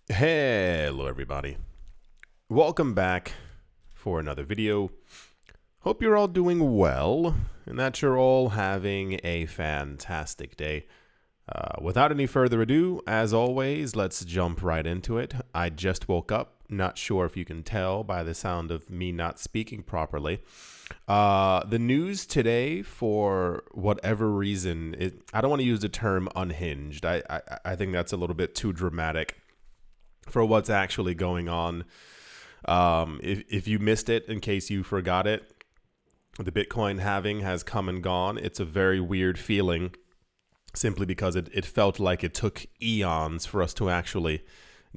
Hello everybody, welcome back for another video. Hope you're all doing well and that you're all having a fantastic day. Without any further ado, as always, let's jump right into it. I just woke up, not sure if you can tell by the sound of me not speaking properly. The news today, for whatever reason, I don't want to use the term unhinged. I think that's a little bit too dramatic for what's actually going on. If you missed it, in case you forgot it, the Bitcoin halving has come and gone. It's a very weird feeling simply because it felt like it took eons for us to actually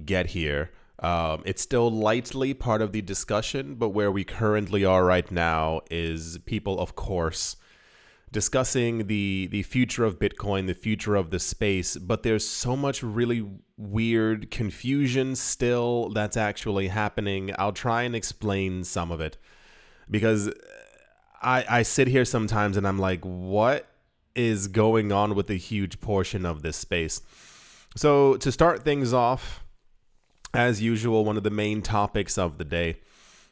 get here. It's still lightly part of the discussion, but where we currently are right now is people, of course, discussing the future of Bitcoin, the future of the space, but there's so much really weird confusion still that's actually happening. I'll try and explain some of it because I sit here sometimes and I'm like, what is going on with a huge portion of this space? So to start things off, as usual, one of the main topics of the day,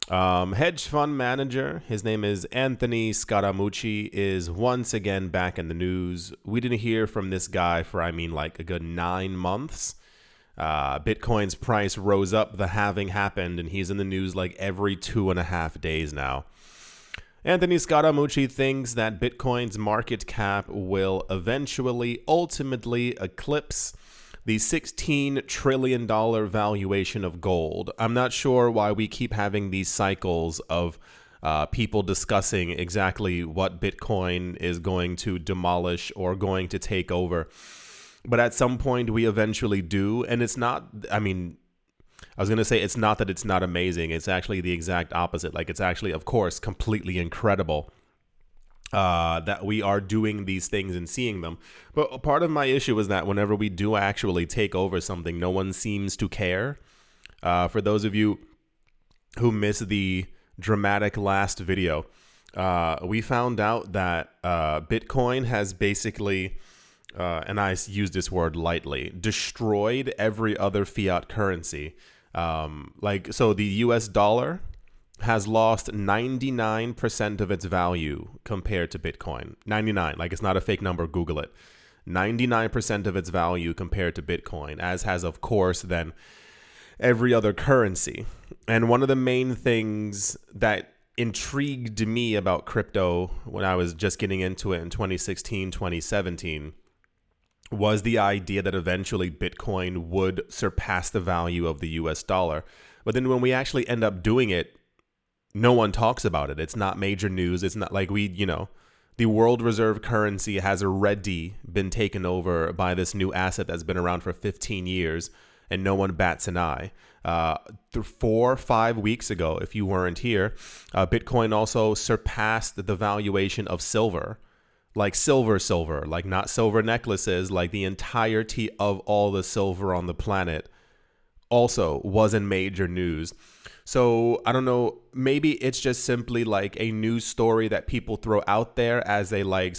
hedge fund manager, his name is Anthony Scaramucci, is once again back in the news. We didn't hear from this guy for, like a good 9 months. Bitcoin's price rose up, the halving happened, and he's in the news like every 2.5 days now. Anthony Scaramucci thinks that Bitcoin's market cap will eventually, ultimately eclipse the $16 trillion valuation of gold. I'm not sure why we keep having these cycles of people discussing exactly what Bitcoin is going to demolish or going to take over. But at some point, we eventually do. And it's not, I was going to say it's not that it's not amazing. It's actually the exact opposite. Like, it's actually, of course, completely incredible that we are doing these things and seeing them. But part of my issue is that whenever we do actually take over something, no one seems to care. For those of you who missed the dramatic last video, we found out that Bitcoin has basically, and I use this word lightly, destroyed every other fiat currency. So the US dollar has lost 99% of its value compared to Bitcoin. 99, like it's not a fake number, Google it. 99% of its value compared to Bitcoin, as has, of course, then every other currency. And one of the main things that intrigued me about crypto when I was just getting into it in 2016, 2017, was the idea that eventually Bitcoin would surpass the value of the US dollar. But then when we actually end up doing it, no one talks about it. It's not major news. It's not like the world reserve currency has already been taken over by this new asset that's been around for 15 years and no one bats an eye. 4 or 5 weeks ago, if you weren't here, Bitcoin also surpassed the valuation of silver. Like silver, like not silver necklaces, like the entirety of all the silver on the planet also wasn't major news. So I don't know, maybe it's just simply like a news story that people throw out there as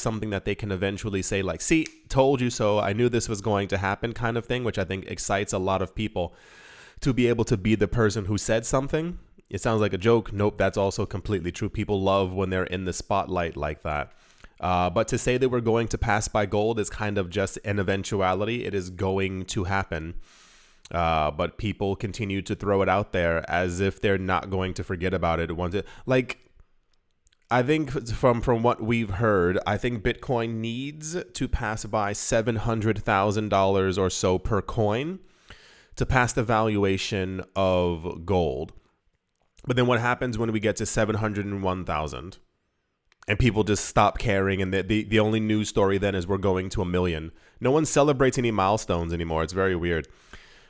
something that they can eventually say like, see, told you so, I knew this was going to happen kind of thing, which I think excites a lot of people to be able to be the person who said something. It sounds like a joke. Nope, that's also completely true. People love when they're in the spotlight like that. But to say that we're going to pass by gold is kind of just an eventuality. It is going to happen. But people continue to throw it out there as if they're not going to forget about it. I think from what we've heard, I think Bitcoin needs to pass by $700,000 or so per coin to pass the valuation of gold. But then what happens when we get to 701,000? And people just stop caring, and the only news story then is we're going to 1 million. No one celebrates any milestones anymore. It's very weird.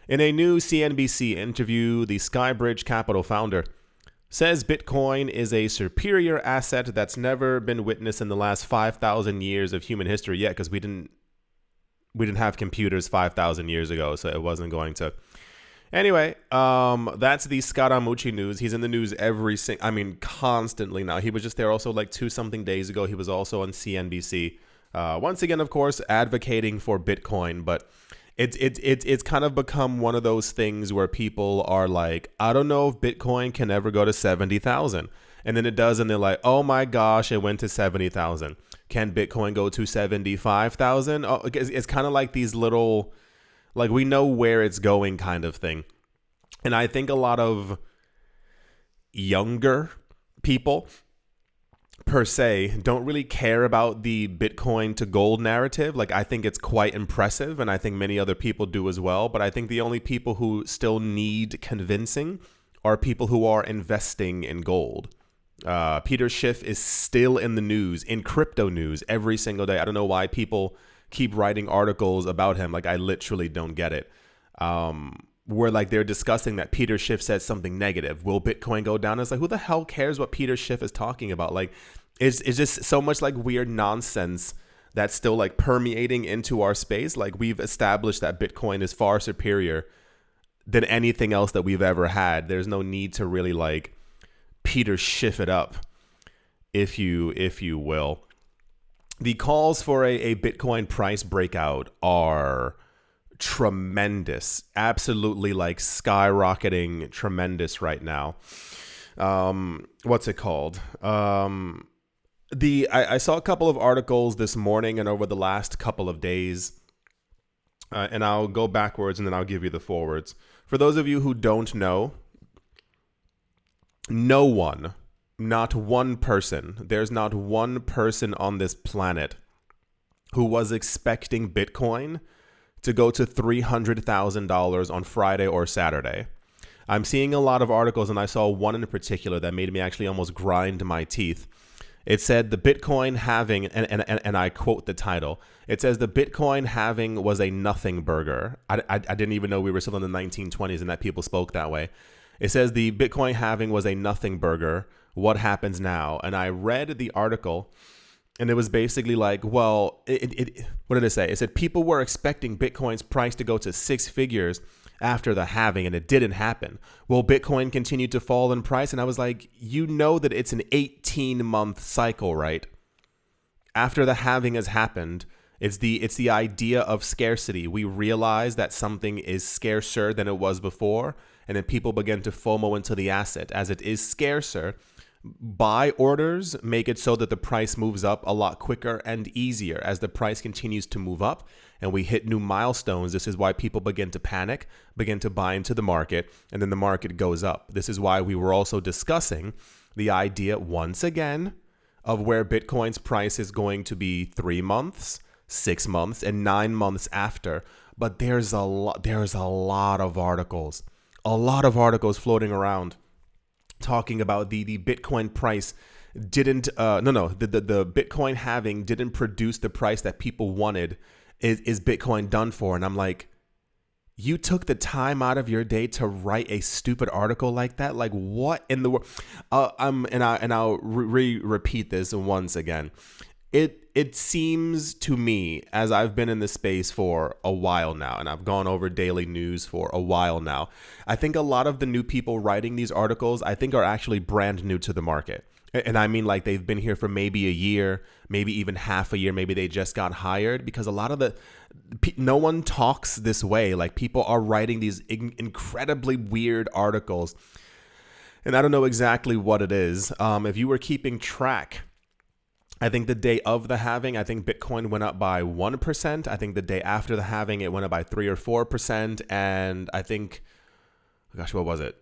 In a new CNBC interview, the Skybridge Capital founder says Bitcoin is a superior asset that's never been witnessed in the last 5,000 years of human history yet, because we didn't have computers 5,000 years ago, so it wasn't going to. Anyway, that's the Scaramucci news. He's in the news constantly now. He was just there also like 2-something days ago. He was also on CNBC. Once again, of course, advocating for Bitcoin, but It's kind of become one of those things where people are like, I don't know if Bitcoin can ever go to 70,000. And then it does, and they're like, oh my gosh, it went to 70,000. Can Bitcoin go to 75,000? Oh, it's kind of like these little, like, we know where it's going kind of thing. And I think a lot of younger people per se don't really care about the Bitcoin to gold narrative. Like, I think it's quite impressive, and I think many other people do as well. But I think the only people who still need convincing are people who are investing in gold. Peter Schiff is still in the news, in crypto news, every single day. I don't know why people keep writing articles about him. Like, I literally don't get it. Where like they're discussing that Peter Schiff said something negative. Will Bitcoin go down? It's like, who the hell cares what Peter Schiff is talking about? Like, it's just so much like weird nonsense that's still like permeating into our space. Like, we've established that Bitcoin is far superior than anything else that we've ever had. There's no need to really like Peter Schiff it up, if you will. The calls for a Bitcoin price breakout are tremendous, absolutely like skyrocketing tremendous right now. What's it called? I saw a couple of articles this morning and over the last couple of days, and I'll go backwards and then I'll give you the forwards. For those of you who don't know, no one, not one person, there's not one person on this planet who was expecting Bitcoin to go to $300,000 on Friday or Saturday. I'm seeing a lot of articles, and I saw one in particular that made me actually almost grind my teeth. It said the Bitcoin halving, and I quote the title. It says the Bitcoin halving was a nothing burger. I didn't even know we were still in the 1920s and that people spoke that way. It says the Bitcoin halving was a nothing burger. What happens now? And I read the article, and it was basically like, well, what did it say? It said people were expecting Bitcoin's price to go to six figures after the halving, and it didn't happen. Will Bitcoin continue to fall in price? And I was like, you know that it's an 18-month cycle, right? After the halving has happened, it's the idea of scarcity. We realize that something is scarcer than it was before, and then people begin to FOMO into the asset. As it is scarcer, buy orders make it so that the price moves up a lot quicker and easier. As the price continues to move up and we hit new milestones, this is why people begin to panic, begin to buy into the market, and then the market goes up. This is why we were also discussing the idea once again of where Bitcoin's price is going to be 3 months, 6 months, and 9 months after. But there's a lot of articles floating around talking about the Bitcoin price didn't the Bitcoin halving didn't produce the price that people wanted. Is Bitcoin done for? And I'm like, you took the time out of your day to write a stupid article like that? Like, what in the world? I'll repeat this once again. It seems to me, as I've been in this space for a while now, and I've gone over daily news for a while now, I think a lot of the new people writing these articles, I think, are actually brand new to the market. And I mean, like, they've been here for maybe a year, maybe even half a year, maybe they just got hired, because a lot of no one talks this way. Like, people are writing these incredibly weird articles, and I don't know exactly what it is. If you were keeping track, I think the day of the halving, I think Bitcoin went up by 1%. I think the day after the halving, it went up by 3 or 4%. And I think, gosh, what was it?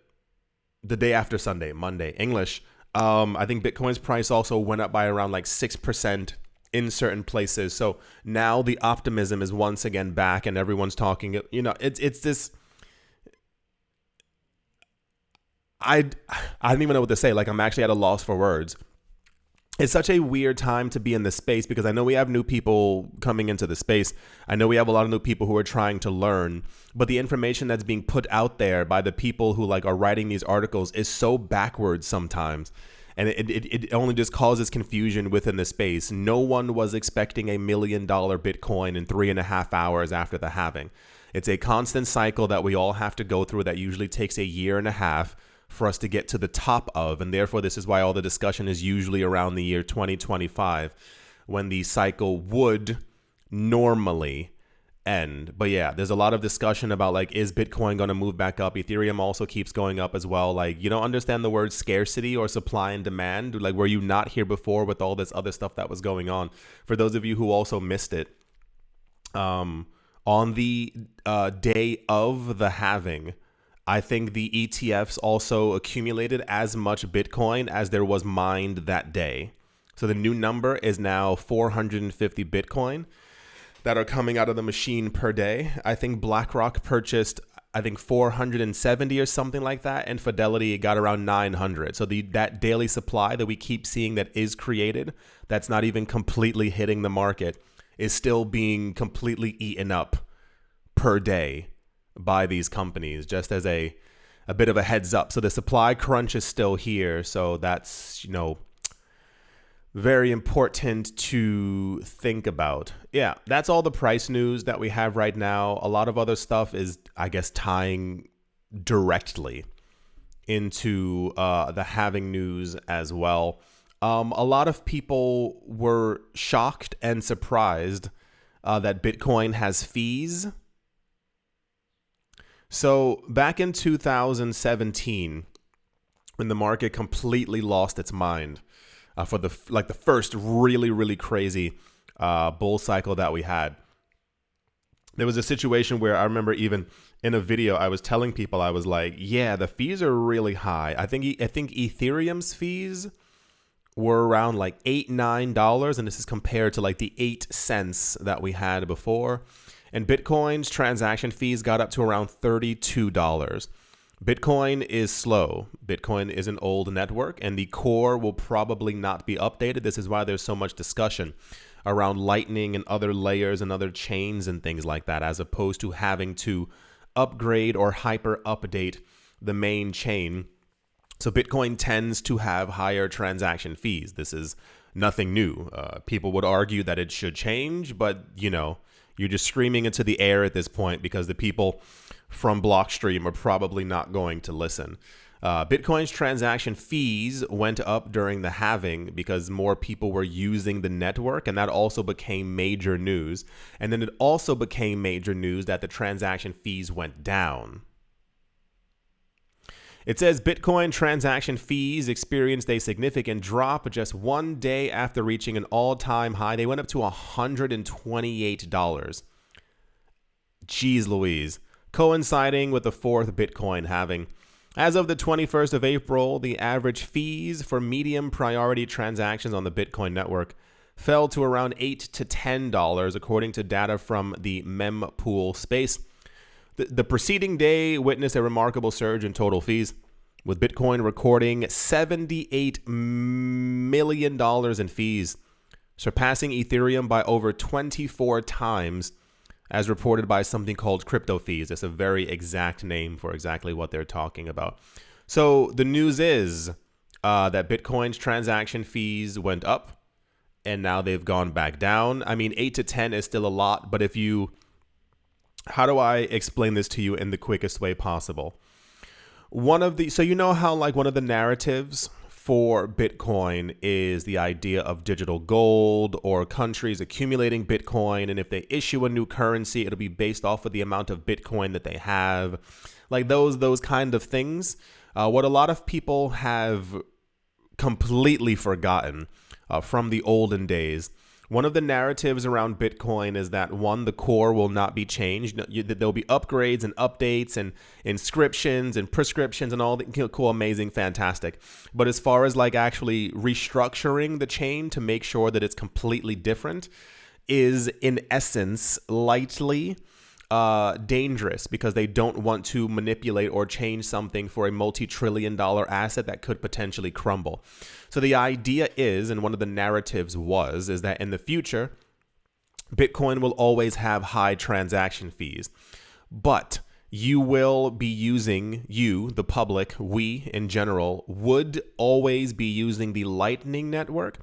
The day after Sunday, Monday, English. I think Bitcoin's price also went up by around like 6% in certain places. So now the optimism is once again back, and everyone's talking. You know, it's this. I don't even know what to say. Like, I'm actually at a loss for words. It's such a weird time to be in this space, because I know we have new people coming into the space. I know we have a lot of new people who are trying to learn, but the information that's being put out there by the people who like are writing these articles is so backwards sometimes. And it only just causes confusion within the space. No one was expecting $1 million Bitcoin in 3.5 hours after the halving. It's a constant cycle that we all have to go through that usually takes 1.5 years for us to get to the top of. And therefore, this is why all the discussion is usually around the year 2025, when the cycle would normally end. But yeah, there's a lot of discussion about like, is Bitcoin going to move back up? Ethereum also keeps going up as well. Like, you don't understand the word scarcity or supply and demand. Like, were you not here before with all this other stuff that was going on? For those of you who also missed it, on the day of the halving, I think the ETFs also accumulated as much Bitcoin as there was mined that day. So the new number is now 450 Bitcoin that are coming out of the machine per day. I think BlackRock purchased, I think 470 or something like that, and Fidelity got around 900. So that daily supply that we keep seeing that is created, that's not even completely hitting the market, is still being completely eaten up per day by these companies, just as a bit of a heads up. So the supply crunch is still here. So that's, you know, very important to think about. Yeah, that's all the price news that we have right now. A lot of other stuff is, I guess, tying directly into the halving news as well. A lot of people were shocked and surprised that Bitcoin has fees. So back in 2017, when the market completely lost its mind, for the first really crazy bull cycle that we had, there was a situation where I remember even in a video I was telling people, I was like, yeah, the fees are really high. I think Ethereum's fees were around like $8-9, and this is compared to like the 8 cents that we had before. And Bitcoin's transaction fees got up to around $32. Bitcoin is slow. Bitcoin is an old network, and the core will probably not be updated. This is why there's so much discussion around Lightning and other layers and other chains and things like that, as opposed to having to upgrade or hyper update the main chain. So Bitcoin tends to have higher transaction fees. This is nothing new. People would argue that it should change, but you know, you're just screaming into the air at this point because the people from Blockstream are probably not going to listen. Bitcoin's transaction fees went up during the halving because more people were using the network, and that also became major news. And then it also became major news that the transaction fees went down. It says Bitcoin transaction fees experienced a significant drop just one day after reaching an all-time high. They went up to $128. Jeez Louise. Coinciding with the fourth Bitcoin halving. As of the 21st of April, the average fees for medium priority transactions on the Bitcoin network fell to around $8 to $10, according to data from the mempool space. The preceding day witnessed a remarkable surge in total fees, with Bitcoin recording $78 million in fees, surpassing Ethereum by over 24 times, as reported by something called crypto fees. It's a very exact name for exactly what they're talking about. So the news is that Bitcoin's transaction fees went up, and now they've gone back down. I mean, 8 to 10 is still a lot, but how do I explain this to you in the quickest way possible? So you know how like one of the narratives for Bitcoin is the idea of digital gold or countries accumulating Bitcoin, and if they issue a new currency, it'll be based off of the amount of Bitcoin that they have, like those kind of things. What a lot of people have completely forgotten from the olden days, one of the narratives around Bitcoin is that, one, the core will not be changed. There'll be upgrades and updates and inscriptions and prescriptions and all the cool, amazing, fantastic. But as far as like actually restructuring the chain to make sure that it's completely different is in essence lightly dangerous, because they don't want to manipulate or change something for a multi-trillion-dollar asset that could potentially crumble. So the idea is, and one of the narratives is that in the future, Bitcoin will always have high transaction fees, but you will be using, the public, we in general, would always be using the Lightning Network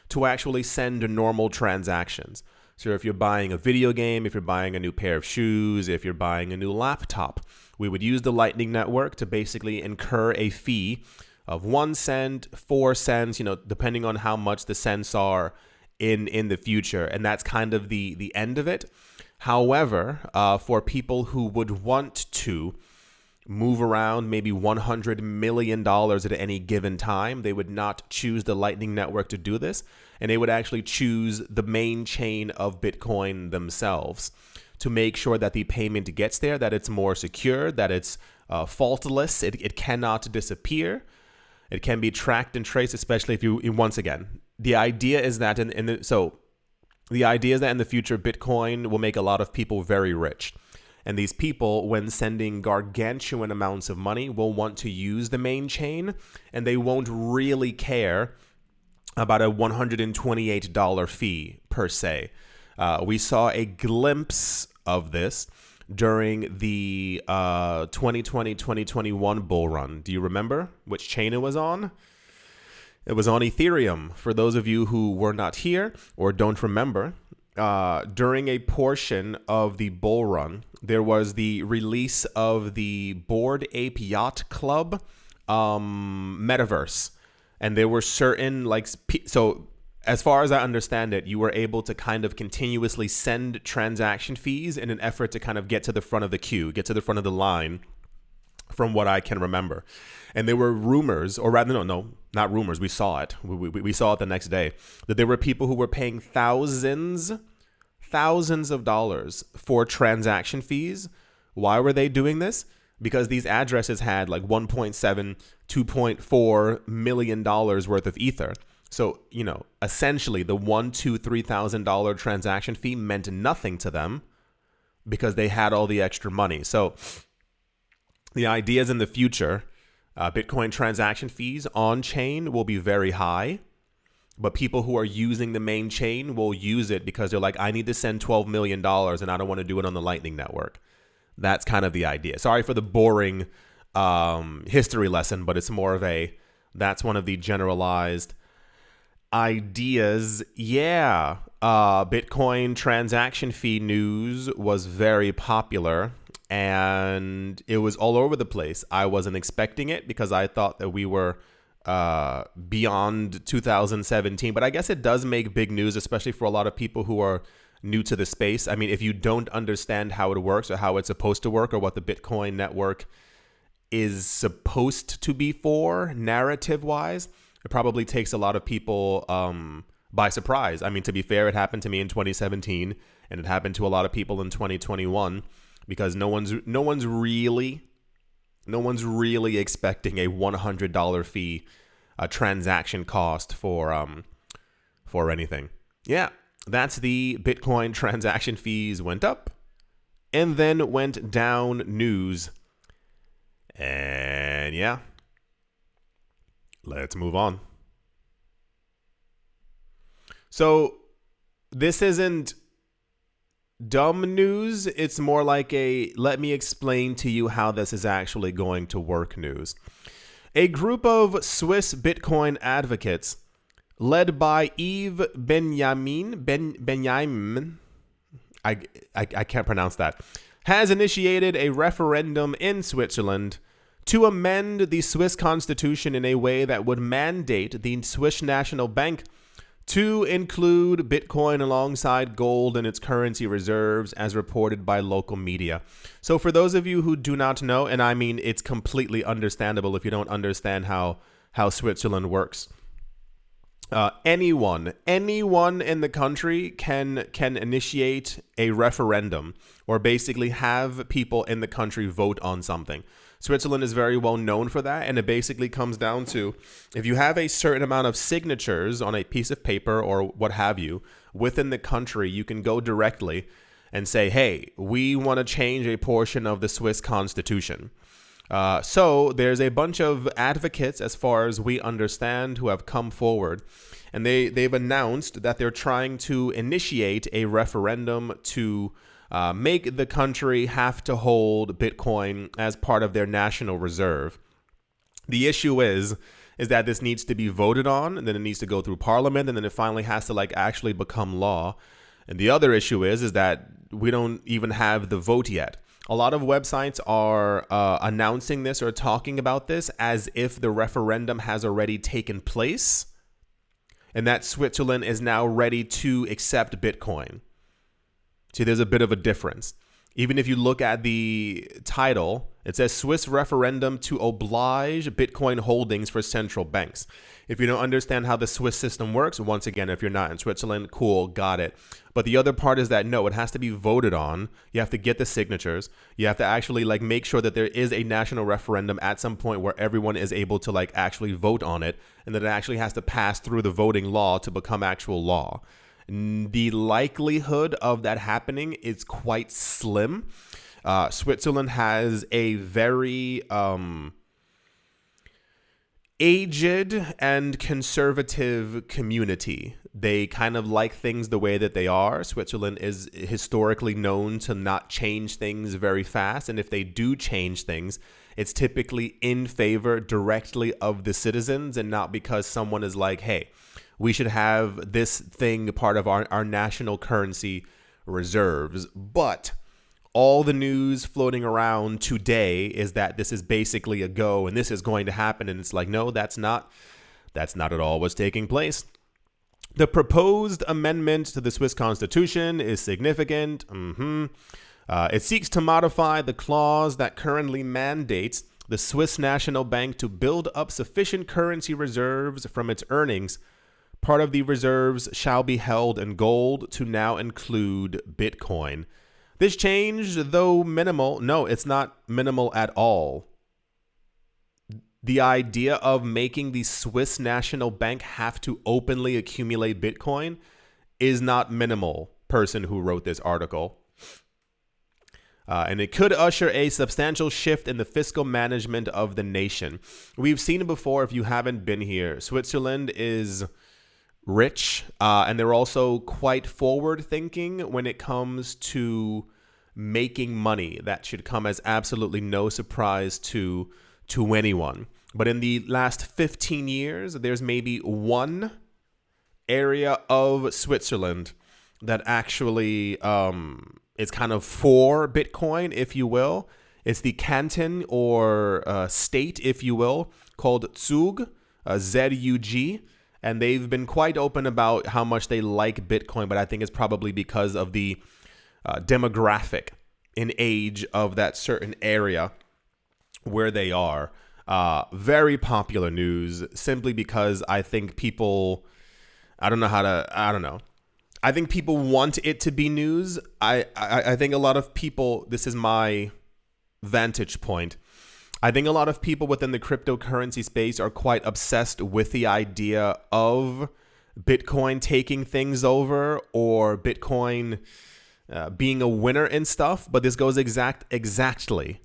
to actually send normal transactions. So if you're buying a video game, if you're buying a new pair of shoes, if you're buying a new laptop, we would use the Lightning Network to basically incur a fee of 1 cent, 4 cents, depending on how much the cents are in the future. And that's kind of the end of it. However, for people who would want to move around maybe $100 million at any given time, they would not choose the Lightning Network to do this, and they would actually choose the main chain of Bitcoin themselves to make sure that the payment gets there, that it's more secure, that it's faultless, it cannot disappear, it can be tracked and traced, especially if you, once again, the idea is that in the future, Bitcoin will make a lot of people very rich. And these people, when sending gargantuan amounts of money, will want to use the main chain, and they won't really care about a $128 fee per se. We saw a glimpse of this during the 2020-2021 bull run. Do you remember which chain it was on? It was on Ethereum. For those of you who were not here or don't remember, during a portion of the bull run, there was the release of the Bored Ape Yacht Club metaverse. And there were certain, so as far as I understand it, you were able to kind of continuously send transaction fees in an effort to kind of get to the front of the queue, get to the front of the line, from what I can remember. And there were rumors, or rather, no, not rumors. We saw it. We saw it the next day, that there were people who were paying thousands of dollars for transaction fees. Why were they doing this? Because these addresses had like 1.7, $2.4 million worth of Ether. So, essentially the $1,000, $2,000, $3,000 transaction fee meant nothing to them because they had all the extra money. So the idea is in the future, Bitcoin transaction fees on chain will be very high, but people who are using the main chain will use it because they're like, I need to send $12 million and I don't want to do it on the Lightning Network. That's kind of the idea. Sorry for the boring history lesson, but it's more of that's one of the generalized ideas. Yeah, Bitcoin transaction fee news was very popular. And it was all over the place. I wasn't expecting it because I thought that we were beyond 2017. But I guess it does make big news, especially for a lot of people who are new to the space. I mean, if you don't understand how it works or how it's supposed to work or what the Bitcoin network is supposed to be for narrative-wise, it probably takes a lot of people by surprise. I mean, to be fair, it happened to me in 2017 and it happened to a lot of people in 2021. Because no one's really expecting a $100 fee, transaction cost for anything. Yeah, that's the Bitcoin transaction fees went up and then went down news. And yeah, let's move on. So this isn't dumb news. It's more like let me explain to you how this is actually going to work news. A group of Swiss Bitcoin advocates led by Yves Benjamin, I can't pronounce that, has initiated a referendum in Switzerland to amend the Swiss constitution in a way that would mandate the Swiss National Bank to include Bitcoin alongside gold in its currency reserves, as reported by local media. So for those of you who do not know, and I mean it's completely understandable if you don't understand how Switzerland works, anyone in the country can initiate a referendum or basically have people in the country vote on something. Switzerland is very well known for that, and it basically comes down to if you have a certain amount of signatures on a piece of paper or what have you within the country, you can go directly and say, hey, we want to change a portion of the Swiss constitution. So there's a bunch of advocates, as far as we understand, who have come forward, and they've announced that they're trying to initiate a referendum to make the country have to hold Bitcoin as part of their national reserve. The issue is that this needs to be voted on, and then it needs to go through parliament, and then it finally has to actually become law. And the other issue is that we don't even have the vote yet. A lot of websites are announcing this or talking about this as if the referendum has already taken place and that Switzerland is now ready to accept Bitcoin. See, there's a bit of a difference. Even if you look at the title, it says Swiss referendum to oblige Bitcoin holdings for central banks. If you don't understand how the Swiss system works, once again, if you're not in Switzerland, cool, got it. But the other part is that no, it has to be voted on. You have to get the signatures. You have to actually like make sure that there is a national referendum at some point where everyone is able to like actually vote on it, and that it actually has to pass through the voting law to become actual law. The likelihood of that happening is quite slim. Switzerland has a very aged and conservative community. They kind of like things the way that they are. Switzerland is historically known to not change things very fast. And if they do change things, it's typically in favor directly of the citizens and not because someone is like, hey, we should have this thing part of our national currency reserves. But all the news floating around today is that this is basically a go and this is going to happen. And it's like, no, that's not at all what's taking place. The proposed amendment to the Swiss constitution is significant. It seeks to modify the clause that currently mandates the Swiss National Bank to build up sufficient currency reserves from its earnings. Part of the reserves shall be held in gold to now include Bitcoin. This change, though minimal, no, it's not minimal at all. The idea of making the Swiss National Bank have to openly accumulate Bitcoin is not minimal, person who wrote this article. And it could usher a substantial shift in the fiscal management of the nation. We've seen it before if you haven't been here. Switzerland is rich, and they're also quite forward thinking when it comes to making money. That should come as absolutely no surprise to anyone. But in the last 15 years, there's maybe one area of Switzerland that actually is kind of for Bitcoin, if you will. It's the canton or state, if you will, called Zug, Z-U-G. And they've been quite open about how much they like Bitcoin, but I think it's probably because of the demographic and age of that certain area where they are. Very popular news, simply because I think people, I don't know. I think people want it to be news. I think a lot of people, this is my vantage point, I think a lot of people within the cryptocurrency space are quite obsessed with the idea of Bitcoin taking things over or Bitcoin being a winner and stuff. But this goes exactly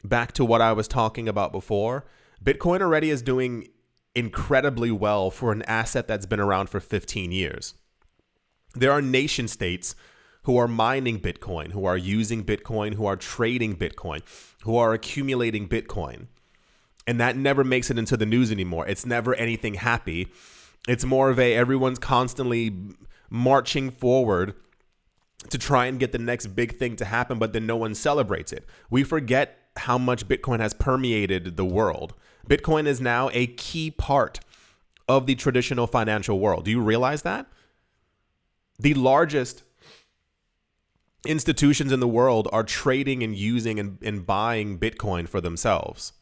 back to what I was talking about before. Bitcoin already is doing incredibly well for an asset that's been around for 15 years. There are nation states who are mining Bitcoin, who are using Bitcoin, who are trading Bitcoin, who are accumulating Bitcoin. And that never makes it into the news anymore. It's never anything happy. It's more of everyone's constantly marching forward to try and get the next big thing to happen, but then no one celebrates it. We forget how much Bitcoin has permeated the world. Bitcoin is now a key part of the traditional financial world. Do you realize that? The largest institutions in the world are trading and using and buying Bitcoin for themselves.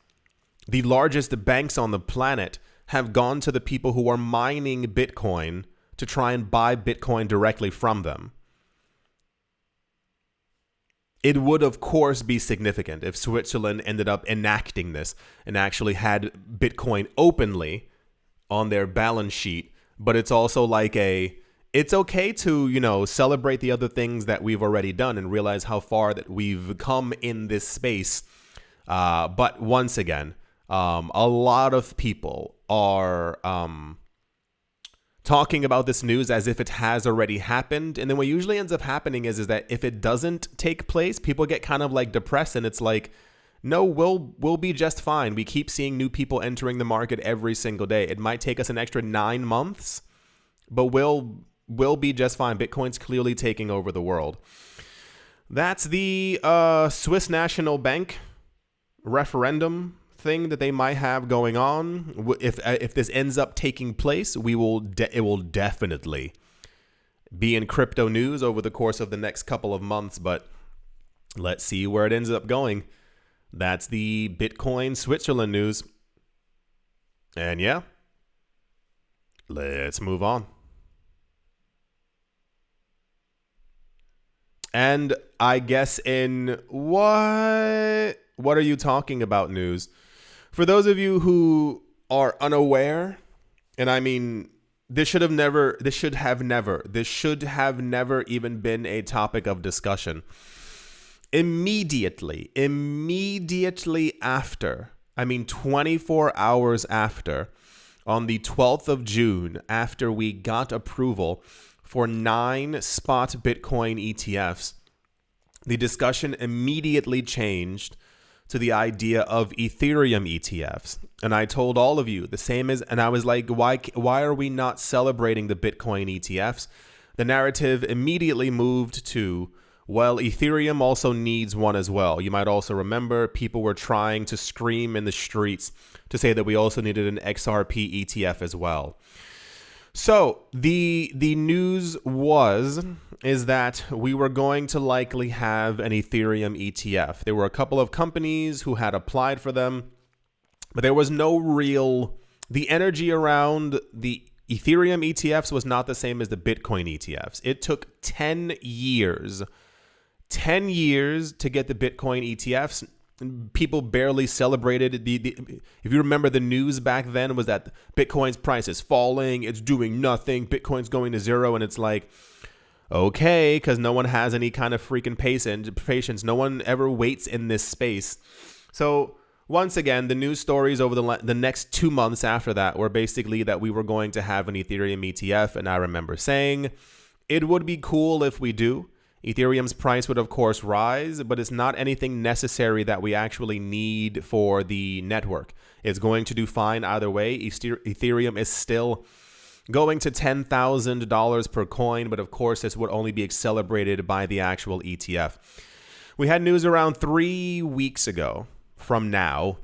The largest banks on the planet have gone to the people who are mining Bitcoin to try and buy Bitcoin directly from them. It would, of course, be significant if Switzerland ended up enacting this and actually had Bitcoin openly on their balance sheet. But it's also like it's okay to, celebrate the other things that we've already done and realize how far that we've come in this space. But once again, a lot of people are talking about this news as if it has already happened. And then what usually ends up happening is that if it doesn't take place, people get kind of like depressed, and it's like, no, we'll be just fine. We keep seeing new people entering the market every single day. It might take us an extra 9 months, but we'll be just fine. Bitcoin's clearly taking over the world. That's the Swiss National Bank referendum thing that they might have going on. If this ends up taking place, it will definitely be in crypto news over the course of the next couple of months, but let's see where it ends up going. That's the Bitcoin Switzerland news. And yeah, let's move on. And I guess in what are you talking about news? For those of you who are unaware, and I mean, this should have never even been a topic of discussion. Immediately after, 24 hours after, on the 12th of June, after we got approval for 9 spot Bitcoin ETFs, the discussion immediately changed to the idea of Ethereum ETFs. And I told all of you the same as, and I was like, why are we not celebrating the Bitcoin ETFs? The narrative immediately moved to, well, Ethereum also needs one as well. You might also remember people were trying to scream in the streets to say that we also needed an XRP ETF as well. So the news is that we were going to likely have an Ethereum ETF. There were a couple of companies who had applied for them, but there was no the energy around the Ethereum ETFs was not the same as the Bitcoin ETFs. It took 10 years to get the Bitcoin ETFs. People barely celebrated if you remember, the news back then was that Bitcoin's price is falling, it's doing nothing, Bitcoin's going to zero, and it's like, okay, because no one has any kind of freaking patience. No one ever waits in this space. So once again, the news stories over the next 2 months after that were basically that we were going to have an Ethereum ETF, and I remember saying it would be cool if we do. Ethereum's price would, of course, rise, but it's not anything necessary that we actually need for the network. It's going to do fine either way. Ethereum is still going to $10,000 per coin, but of course, this would only be celebrated by the actual ETF. We had news around 3 weeks ago from now.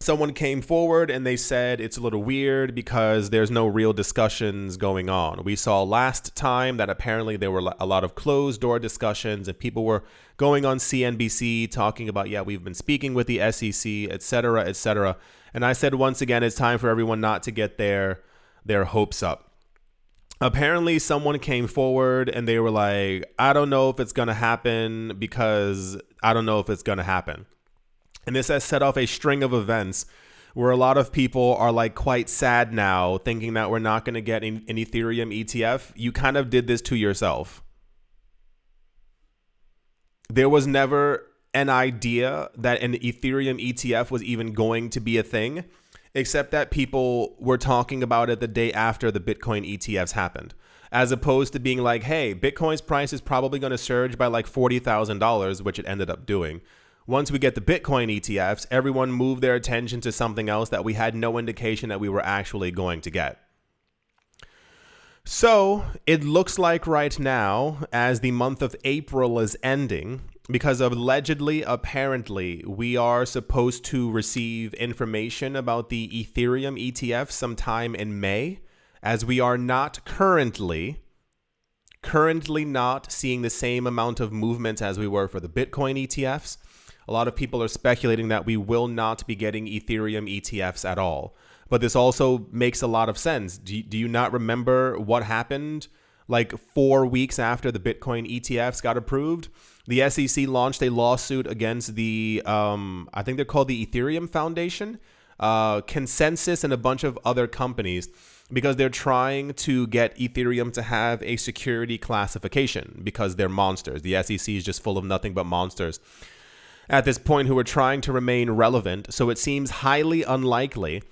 Someone came forward and they said it's a little weird because there's no real discussions going on. We saw last time that apparently there were a lot of closed door discussions and people were going on CNBC talking about, yeah, we've been speaking with the SEC, et cetera, et cetera. And I said, once again, it's time for everyone not to get their hopes up. Apparently someone came forward and they were like, I don't know if it's going to happen because I don't know if it's going to happen. And this has set off a string of events where a lot of people are like quite sad now, thinking that we're not going to get an Ethereum ETF. You kind of did this to yourself. There was never an idea that an Ethereum ETF was even going to be a thing, except that people were talking about it the day after the Bitcoin ETFs happened, as opposed to being like, hey, Bitcoin's price is probably going to surge by like $40,000, which it ended up doing. Once we get the Bitcoin ETFs, everyone moved their attention to something else that we had no indication that we were actually going to get. So it looks like right now, as the month of April is ending, because of apparently, we are supposed to receive information about the Ethereum ETF sometime in May, as we are not currently not seeing the same amount of movement as we were for the Bitcoin ETFs. A lot of people are speculating that we will not be getting Ethereum ETFs at all. But this also makes a lot of sense. Do you not remember what happened like 4 weeks after the Bitcoin ETFs got approved? The SEC launched a lawsuit against the, I think they're called the Ethereum Foundation, Consensus, and a bunch of other companies, because they're trying to get Ethereum to have a security classification because they're monsters. The SEC is just full of nothing but monsters at this point who are trying to remain relevant. So it seems highly unlikely,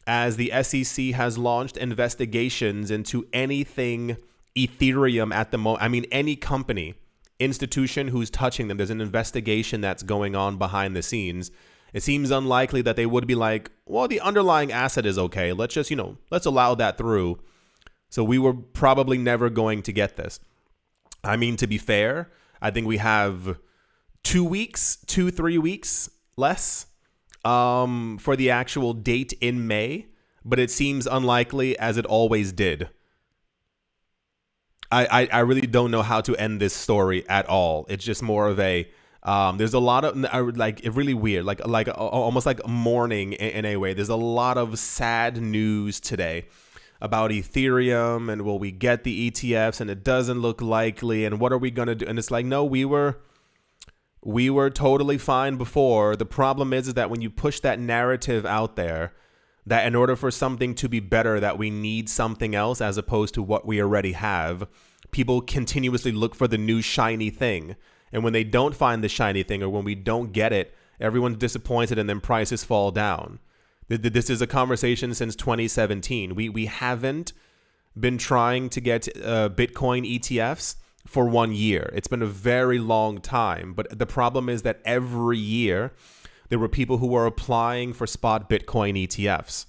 as the SEC has launched investigations into anything Ethereum at the moment. Any company, institution who's touching them, there's an investigation that's going on behind the scenes. It seems unlikely that they would be like, well, the underlying asset is okay. Let's just, let's allow that through. So we were probably never going to get this. To be fair, I think we have 3 weeks less for the actual date in May, but it seems unlikely, as it always did. I really don't know how to end this story at all. It's just more of a there's a lot of like it really weird, like almost like mourning in a way. There's a lot of sad news today about Ethereum and will we get the ETFs, and it doesn't look likely, and what are we gonna do? And it's like, no, we were totally fine before. The problem is that when you push that narrative out there, that in order for something to be better, that we need something else as opposed to what we already have, people continuously look for the new shiny thing. And when they don't find the shiny thing, or when we don't get it, everyone's disappointed and then prices fall down. This is a conversation since 2017. We haven't been trying to get Bitcoin ETFs for 1 year. It's been a very long time. But the problem is that every year, there were people who were applying for spot Bitcoin ETFs.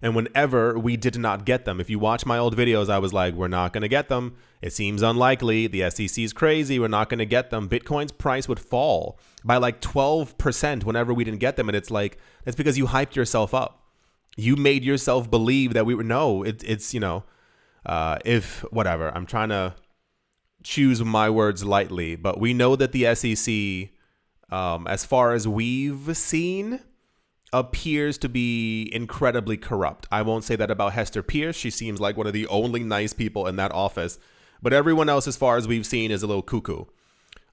And whenever we did not get them, if you watch my old videos, I was like, we're not going to get them. It seems unlikely. The SEC is crazy. We're not going to get them. Bitcoin's price would fall by like 12% whenever we didn't get them. And it's like, that's because you hyped yourself up. You made yourself believe that we were, no, it's, you know, if whatever, I'm trying to choose my words lightly, but we know that the SEC, as far as we've seen, appears to be incredibly corrupt. I won't say that about Hester Pierce. She seems like one of the only nice people in that office. But everyone else, as far as we've seen, is a little cuckoo.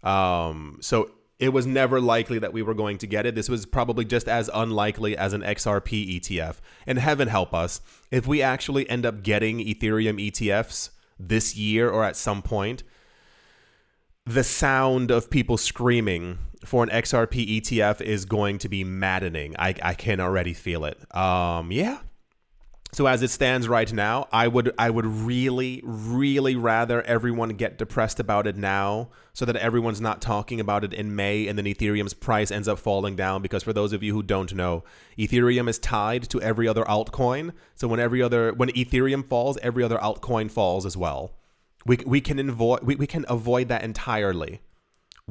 So it was never likely that we were going to get it. This was probably just as unlikely as an XRP ETF. And heaven help us, if we actually end up getting Ethereum ETFs this year or at some point, the sound of people screaming for an XRP ETF is going to be maddening. I can already feel it. Yeah. So as it stands right now, I would really, really rather everyone get depressed about it now so that everyone's not talking about it in May and then Ethereum's price ends up falling down. Because for those of you who don't know, Ethereum is tied to every other altcoin. So when Ethereum falls, every other altcoin falls as well. We can avoid that entirely.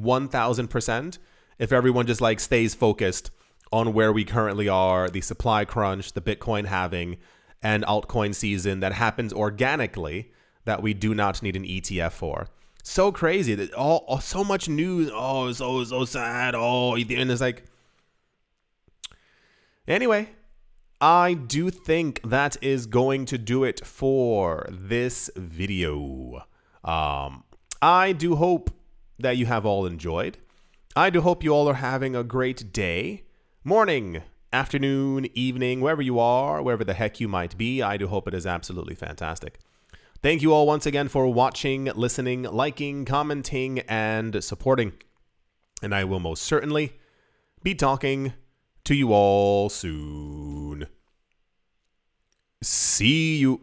1,000% if everyone just like stays focused on where we currently are, the supply crunch, the Bitcoin halving, and altcoin season that happens organically that we do not need an ETF for. So crazy that so much news. Oh, so sad. Oh, and it's like, anyway, I do think that is going to do it for this video. I do hope that you have all enjoyed. I do hope you all are having a great day, morning, afternoon, evening, wherever you are, wherever the heck you might be. I do hope it is absolutely fantastic. Thank you all once again for watching, listening, liking, commenting, and supporting. And I will most certainly be talking to you all soon. See you.